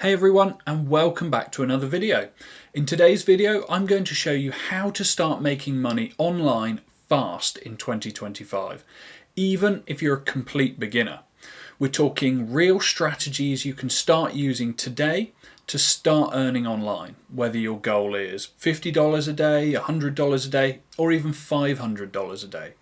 Hey everyone, and welcome back to another video. In today's video I'm going to show you how to start making money online fast in 2025, even if you're a complete beginner. We're talking real strategies you can start using today to start earning online, whether your goal is $50 a day, $100 a day, or even $500 a day.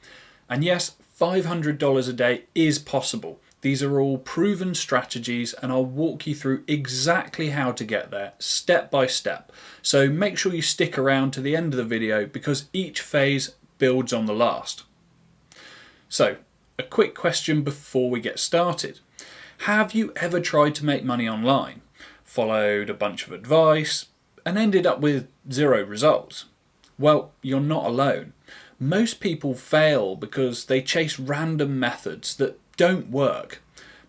And yes, $500 a day is possible. These are all proven strategies and I'll walk you through exactly how to get there step by step. So make sure you stick around to the end of the video because each phase builds on the last. So a quick question before we get started. Have you ever tried to make money online, followed a bunch of advice and ended up with zero results? Well, you're not alone. Most people fail because they chase random methods that don't work.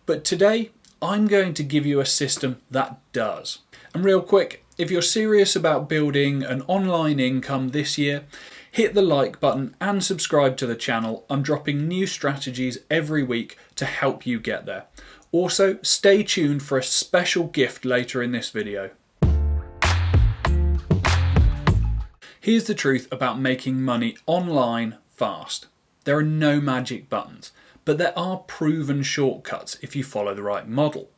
But today I'm going to give you a system that does. And real quick, if you're serious about building an online income this year, hit the like button and subscribe to the channel. I'm dropping new strategies every week to help you get there. Also, stay tuned for a special gift later in this video. Here's the truth about making money online fast. There are no magic buttons, but there are proven shortcuts if you follow the right model.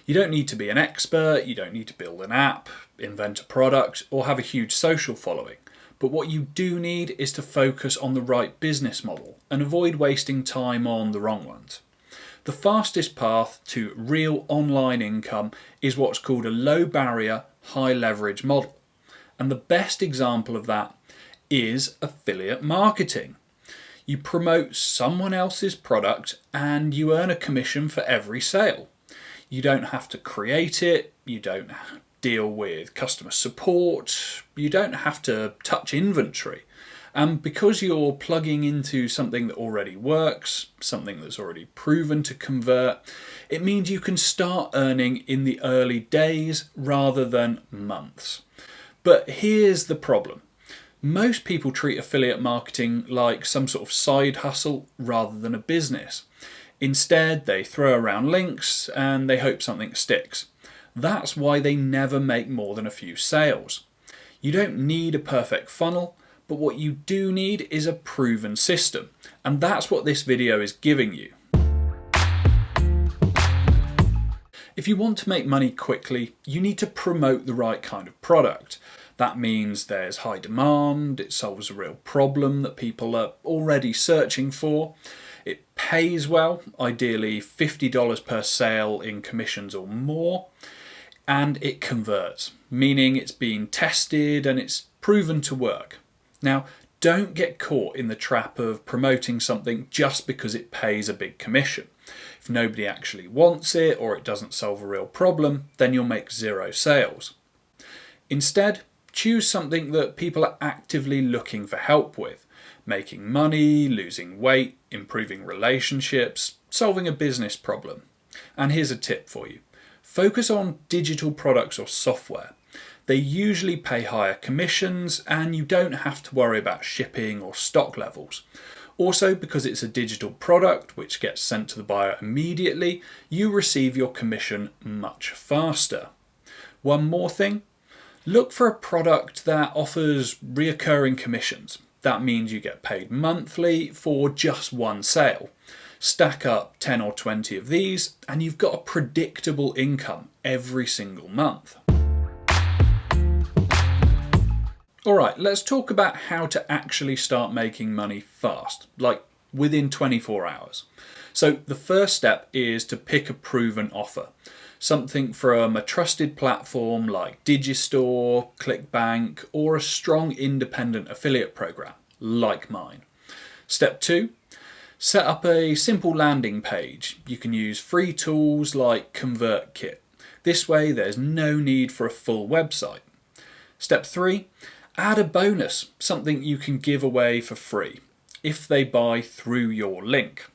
You don't need to be an expert, you don't need to build an app, invent a product, or have a huge social following. But what you do need is to focus on the right business model and avoid wasting time on the wrong ones. The fastest path to real online income is what's called a low barrier, high leverage model. And the best example of that is affiliate marketing. You promote someone else's product and you earn a commission for every sale. You don't have to create it, you don't deal with customer support, you don't have to touch inventory. And because you're plugging into something that already works, something that's already proven to convert, it means you can start earning in the early days rather than months. But here's the problem. Most people treat affiliate marketing like some sort of side hustle rather than a business. Instead, they throw around links and they hope something sticks. That's why they never make more than a few sales. You don't need a perfect funnel, but what you do need is a proven system. And that's what this video is giving you. If you want to make money quickly, you need to promote the right kind of product. That means there's high demand, it solves a real problem that people are already searching for. It pays well, ideally $50 per sale in commissions or more. And it converts, meaning it's been tested and it's proven to work. Now, don't get caught in the trap of promoting something just because it pays a big commission. If nobody actually wants it or it doesn't solve a real problem, then you'll make zero sales. Instead, choose something that people are actively looking for help with. Making money, losing weight, improving relationships, solving a business problem. And here's a tip for you. Focus on digital products or software. They usually pay higher commissions and you don't have to worry about shipping or stock levels. Also, because it's a digital product which gets sent to the buyer immediately, you receive your commission much faster. One more thing, look for a product that offers reoccurring commissions. That means you get paid monthly for just one sale. Stack up 10 or 20 of these and you've got a predictable income every single month. Alright, let's talk about how to actually start making money fast, like within 24 hours. So the first step is to pick a proven offer. Something from a trusted platform like Digistore, ClickBank, or a strong independent affiliate program like mine. Step 2, set up a simple landing page. You can use free tools like ConvertKit. This way there's no need for a full website. Step 3, add a bonus, something you can give away for free if they buy through your link.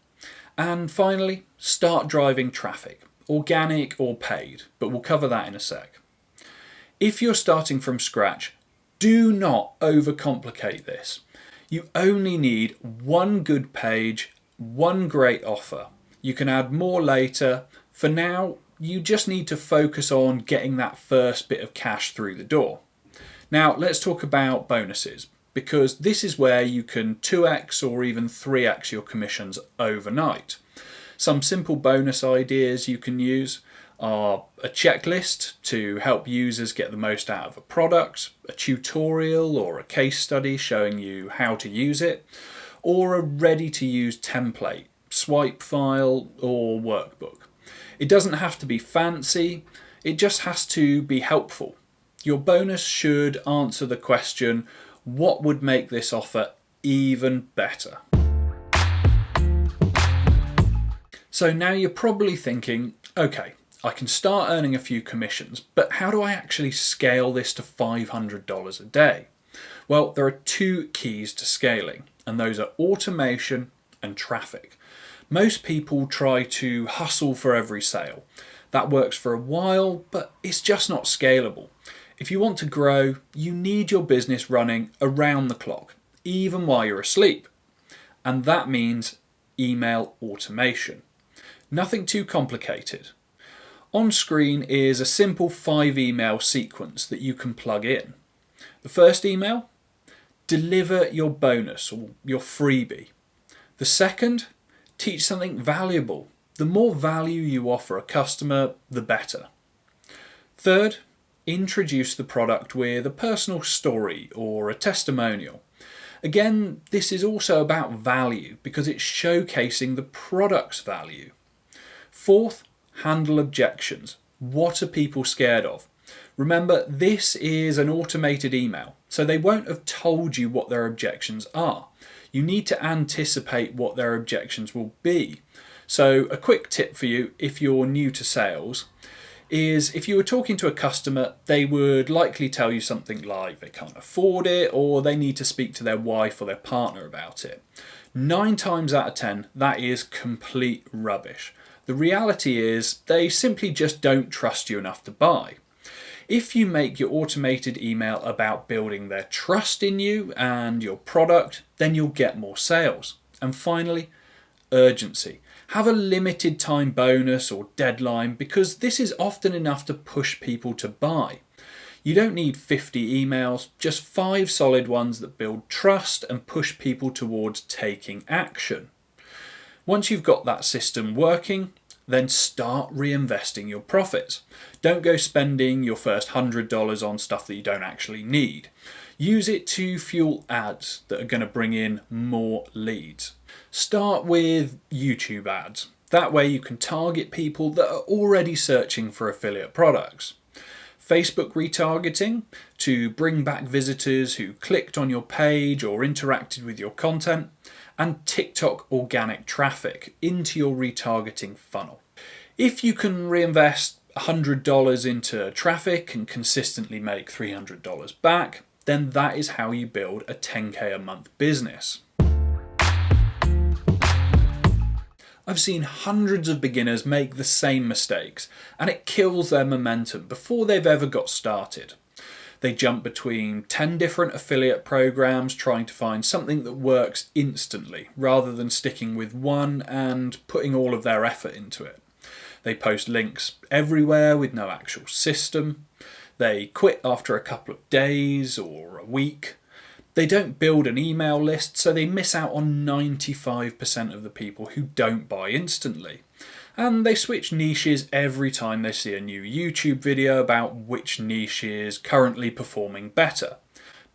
And finally, start driving traffic, organic or paid, but we'll cover that in a sec. If you're starting from scratch, do not overcomplicate this. You only need one good page, one great offer. You can add more later. For now, You just need to focus on getting that first bit of cash through the door. Now let's talk about bonuses, because this is where you can 2x or even 3x your commissions overnight. Some simple bonus ideas you can use are a checklist to help users get the most out of a product, a tutorial or a case study showing you how to use it, or a ready-to-use template, swipe file or workbook. It doesn't have to be fancy, it just has to be helpful. Your bonus should answer the question, what would make this offer even better? So now you're probably thinking, okay, I can start earning a few commissions, but how do I actually scale this to $500 a day? Well, there are two keys to scaling, and those are automation and traffic. Most people try to hustle for every sale. That works for a while, but it's just not scalable. If you want to grow, you need your business running around the clock, even while you're asleep. And that means email automation. Nothing too complicated. On screen is a simple 5-email sequence that you can plug in. The first email, deliver your bonus or your freebie. The second, teach something valuable. The more value you offer a customer, the better. Third, introduce the product with a personal story or a testimonial. Again, this is also about value because it's showcasing the product's value. Fourth, handle objections. What are people scared of? Remember, this is an automated email, so they won't have told you what their objections are. You need to anticipate what their objections will be. So a quick tip for you if you're new to sales is if you were talking to a customer, they would likely tell you something like they can't afford it or they need to speak to their wife or their partner about it. 9 times out of 10, that is complete rubbish. The reality is they simply just don't trust you enough to buy. If you make your automated email about building their trust in you and your product, then you'll get more sales. And finally, urgency. Have a limited time bonus or deadline because this is often enough to push people to buy. You don't need 50 emails, just 5 solid ones that build trust and push people towards taking action. Once you've got that system working, then start reinvesting your profits. Don't go spending your first $100 on stuff that you don't actually need. Use it to fuel ads that are going to bring in more leads. Start with YouTube ads. That way you can target people that are already searching for affiliate products. Facebook retargeting to bring back visitors who clicked on your page or interacted with your content, and TikTok organic traffic into your retargeting funnel. If you can reinvest $100 into traffic and consistently make $300 back, then that is how you build a 10K a month business. I've seen hundreds of beginners make the same mistakes, and it kills their momentum before they've ever got started. They jump between 10 different affiliate programs trying to find something that works instantly, rather than sticking with one and putting all of their effort into it. They post links everywhere with no actual system. They quit after a couple of days or a week. They don't build an email list, so they miss out on 95% of the people who don't buy instantly. And they switch niches every time they see a new YouTube video about which niche is currently performing better.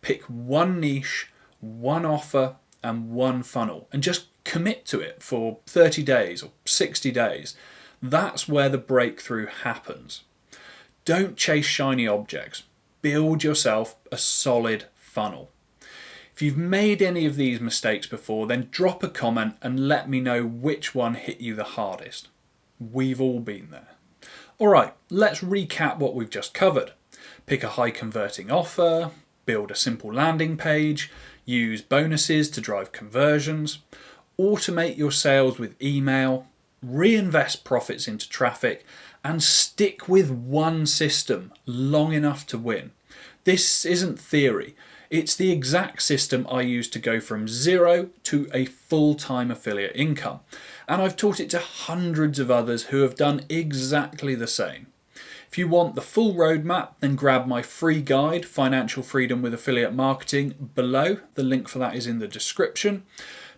Pick one niche, one offer, and one funnel, and just commit to it for 30 days or 60 days. That's where the breakthrough happens. Don't chase shiny objects. Build yourself a solid funnel. If you've made any of these mistakes before, then drop a comment and let me know which one hit you the hardest. We've all been there. Alright, let's recap what we've just covered. Pick a high converting offer, build a simple landing page, use bonuses to drive conversions, automate your sales with email, reinvest profits into traffic, and stick with one system long enough to win. This isn't theory. It's the exact system I used to go from 0 to a full-time affiliate income. and I've taught it to hundreds of others who have done exactly the same. If you want the full roadmap, then grab my free guide, Financial Freedom with Affiliate Marketing, below. The link for that is in the description.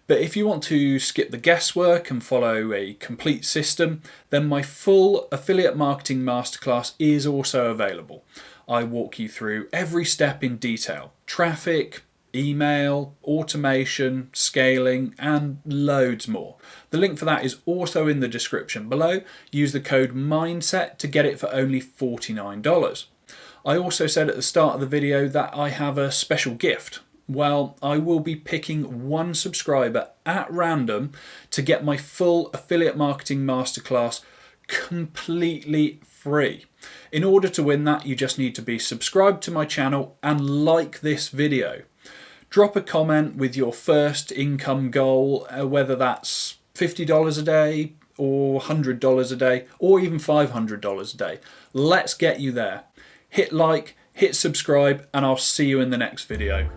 But if you want to skip the guesswork and follow a complete system, then my full affiliate marketing masterclass is also available. I walk you through every step in detail: traffic, email, automation, scaling, and loads more. The link for that is also in the description below. Use the code MINDSET to get it for only $49. I also said at the start of the video that I have a special gift. Well, I will be picking one subscriber at random to get my full affiliate marketing masterclass completely free. In order to win that, you just need to be subscribed to my channel and like this video. Drop a comment with your first income goal, whether that's $50 a day or $100 a day or even $500 a day. Let's get you there. Hit like, hit subscribe, and I'll see you in the next video.